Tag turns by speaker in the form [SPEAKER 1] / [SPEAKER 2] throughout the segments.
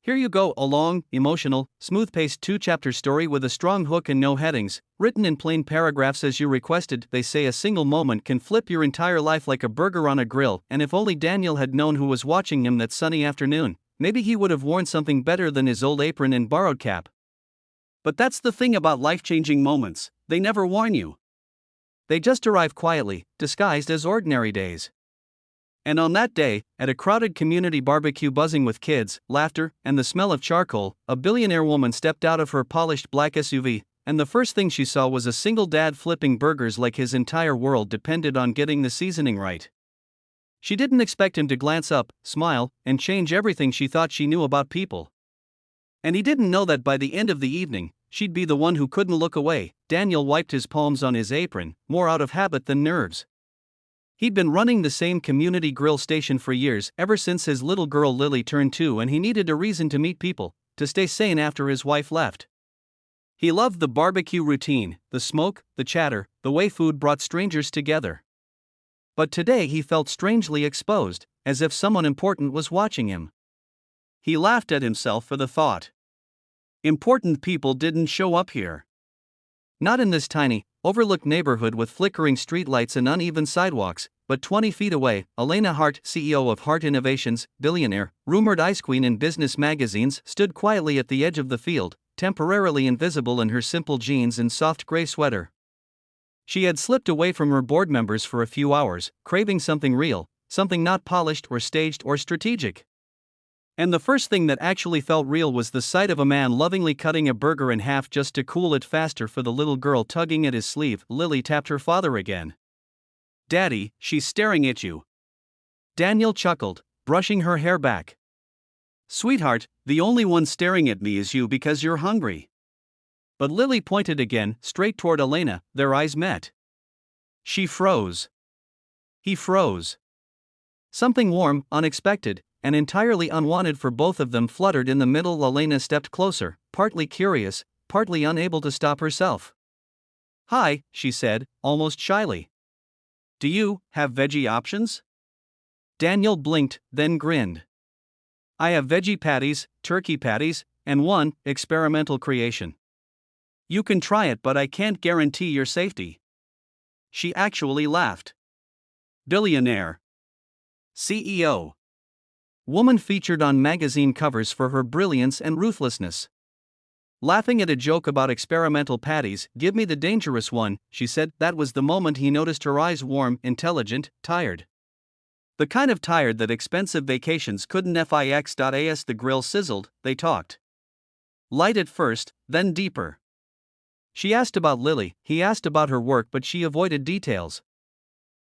[SPEAKER 1] Here you go, a long, emotional, smooth-paced two-chapter story with a strong hook and no headings, written in plain paragraphs as you requested. They say a single moment can flip your entire life like a burger on a grill, and if only Daniel had known who was watching him that sunny afternoon, maybe he would have worn something better than his old apron and borrowed cap. But that's the thing about life-changing moments, they never warn you. They just arrive quietly, disguised as ordinary days. And on that day, at a crowded community barbecue buzzing with kids, laughter, and the smell of charcoal, a billionaire woman stepped out of her polished black SUV, and the first thing she saw was a single dad flipping burgers like his entire world depended on getting the seasoning right. She didn't expect him to glance up, smile, and change everything she thought she knew about people. And he didn't know that by the end of the evening, she'd be the one who couldn't look away. Daniel wiped his palms on his apron, more out of habit than nerves. He'd been running the same community grill station for years, ever since his little girl Lily turned 2, and he needed a reason to meet people, to stay sane after his wife left. He loved the barbecue routine, the smoke, the chatter, the way food brought strangers together. But today he felt strangely exposed, as if someone important was watching him. He laughed at himself for the thought. Important people didn't show up here. Not in this tiny, overlooked neighborhood with flickering streetlights and uneven sidewalks, but 20 feet away, Elena Hart, CEO of Hart Innovations, Billionaire, rumored ice queen in business magazines, stood quietly at the edge of the field, temporarily invisible in her simple jeans and soft gray sweater. She had slipped away from her board members for a few hours, craving something real, something not polished or staged or strategic. And the first thing that actually felt real was the sight of a man lovingly cutting a burger in half just to cool it faster for the little girl tugging at his sleeve. Lily tapped her father again. "Daddy, she's staring at you." Daniel chuckled, brushing her hair back. "Sweetheart, the only one staring at me is you because you're hungry." But Lily pointed again, straight toward Elena. Their eyes met. She froze. He froze. Something warm, unexpected, and entirely unwanted for both of them fluttered in the middle. Elena stepped closer, partly curious, partly unable to stop herself. "Hi," she said, almost shyly. "Do you have veggie options?" Daniel blinked, then grinned. "I have veggie patties, turkey patties, and one experimental creation. You can try it, but I can't guarantee your safety." She actually laughed. Billionaire. CEO. Woman featured on magazine covers for her brilliance and ruthlessness. Laughing at a joke about experimental patties. "Give me the dangerous one," she said. That was the moment he noticed her eyes warm, intelligent, tired. The kind of tired that expensive vacations couldn't fix. As the grill sizzled, they talked. Light at first, then deeper. She asked about Lily, he asked about her work, but she avoided details.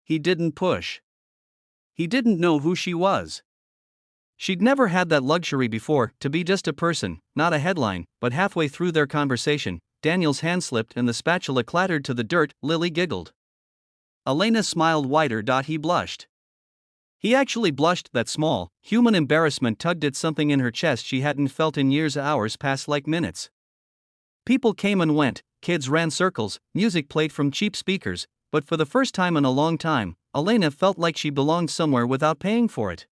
[SPEAKER 1] He didn't push. He didn't know who she was. She'd never had that luxury before, to be just a person, not a headline. But halfway through their conversation, Daniel's hand slipped and the spatula clattered to the dirt. Lily giggled. Elena smiled wider. He blushed. He actually blushed. That small, human embarrassment tugged at something in her chest she hadn't felt in years. Hours passed like minutes. People came and went, kids ran circles, music played from cheap speakers, but for the first time in a long time, Elena felt like she belonged somewhere without paying for it.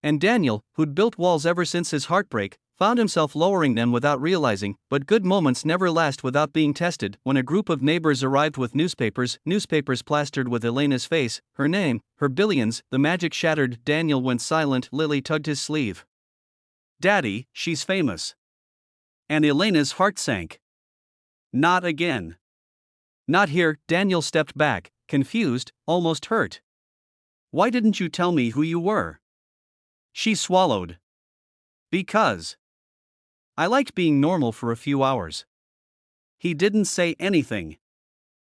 [SPEAKER 1] And Daniel, who'd built walls ever since his heartbreak, found himself lowering them without realizing. But good moments never last without being tested. When a group of neighbors arrived with newspapers plastered with Elena's face, her name, her billions, the magic shattered. Daniel went silent. Lily tugged his sleeve. "Daddy, she's famous." And Elena's heart sank. "Not again." "Not here." Daniel stepped back, confused, almost hurt. "Why didn't you tell me who you were?" She swallowed. "Because I liked being normal for a few hours." He didn't say anything.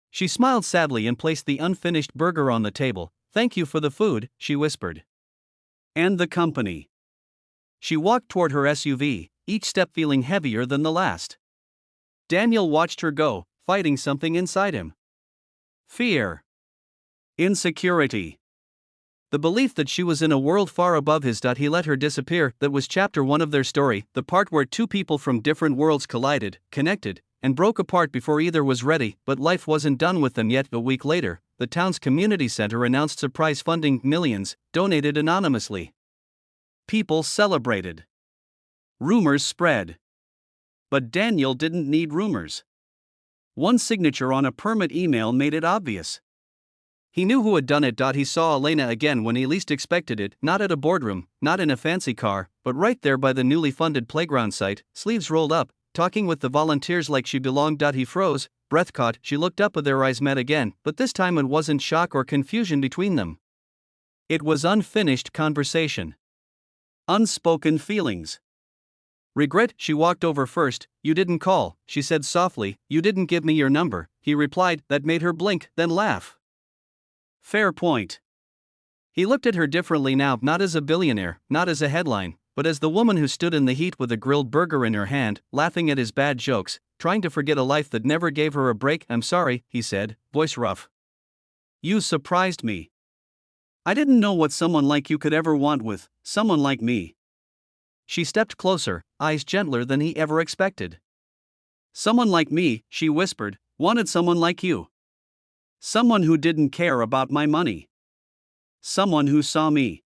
[SPEAKER 1] She smiled sadly and placed the unfinished burger on the table. "Thank you for the food," she whispered. "And the company." She walked toward her SUV, each step feeling heavier than the last. Daniel watched her go, fighting something inside him. Fear. Insecurity. The belief that she was in a world far above his. He let her disappear. That was chapter 1 of their story, the part where two people from different worlds collided, connected, and broke apart before either was ready. But life wasn't done with them yet. A week later, the town's community center announced surprise funding, millions, donated anonymously. People celebrated. Rumors spread. But Daniel didn't need rumors. One signature on a permit email made it obvious. He knew who had done it. He saw Elena again when he least expected it, not at a boardroom, not in a fancy car, but right there by the newly funded playground site, sleeves rolled up, talking with the volunteers like she belonged. He froze, breath caught. She looked up, their eyes met again, but this time it wasn't shock or confusion between them. It was unfinished conversation. Unspoken feelings. Regret. She walked over first. You didn't call, she said softly. You didn't give me your number, he replied. That made her blink, then laugh. Fair point. He looked at her differently now, not as a billionaire, not as a headline, but as the woman who stood in the heat with a grilled burger in her hand, laughing at his bad jokes, trying to forget a life that never gave her a break. I'm sorry, he said, voice rough. You surprised me. I didn't know what someone like you could ever want with someone like me. She stepped closer, eyes gentler than he ever expected. Someone like me, she whispered, wanted someone like you. Someone who didn't care about my money. Someone who saw me.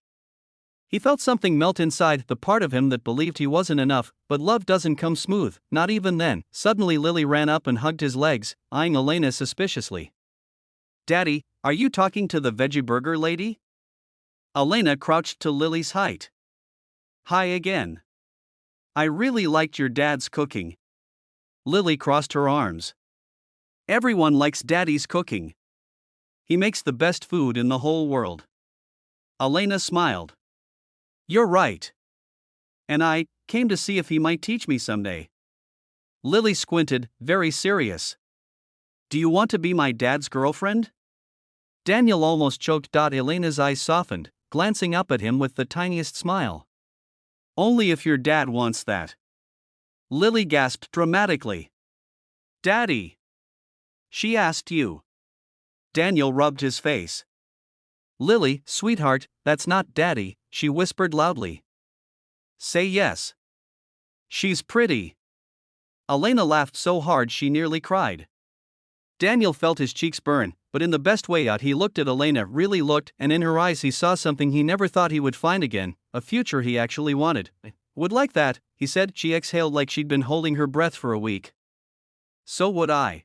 [SPEAKER 1] He felt something melt inside, the part of him that believed he wasn't enough, but love doesn't come smooth, not even then. Suddenly Lily ran up and hugged his legs, eyeing Elena suspiciously. Daddy, are you talking to the veggie burger lady? Elena crouched to Lily's height. Hi again. I really liked your dad's cooking. Lily crossed her arms. Everyone likes Daddy's cooking. He makes the best food in the whole world. Elena smiled. You're right. And I came to see if he might teach me someday. Lily squinted, very serious. Do you want to be my dad's girlfriend? Daniel almost choked. Elena's eyes softened, glancing up at him with the tiniest smile. Only if your dad wants that. Lily gasped dramatically. Daddy! She asked you. Daniel rubbed his face. Lily, sweetheart, that's not Daddy, she whispered loudly. Say yes. She's pretty. Elena laughed so hard she nearly cried. Daniel felt his cheeks burn, but in the best way out. He looked at Elena, really looked, and in her eyes he saw something he never thought he would find again, a future he actually wanted. Would like that, he said. She exhaled like she'd been holding her breath for a week. So would I.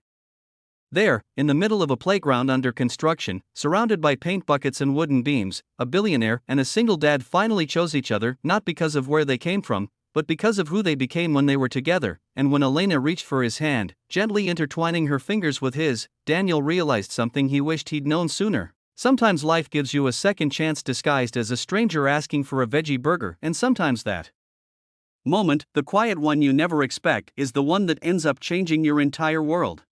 [SPEAKER 1] There, in the middle of a playground under construction, surrounded by paint buckets and wooden beams, a billionaire and a single dad finally chose each other, not because of where they came from, but because of who they became when they were together. And when Elena reached for his hand, gently intertwining her fingers with his, Daniel realized something he wished he'd known sooner. Sometimes life gives you a second chance disguised as a stranger asking for a veggie burger, and sometimes that moment, the quiet one you never expect, is the one that ends up changing your entire world.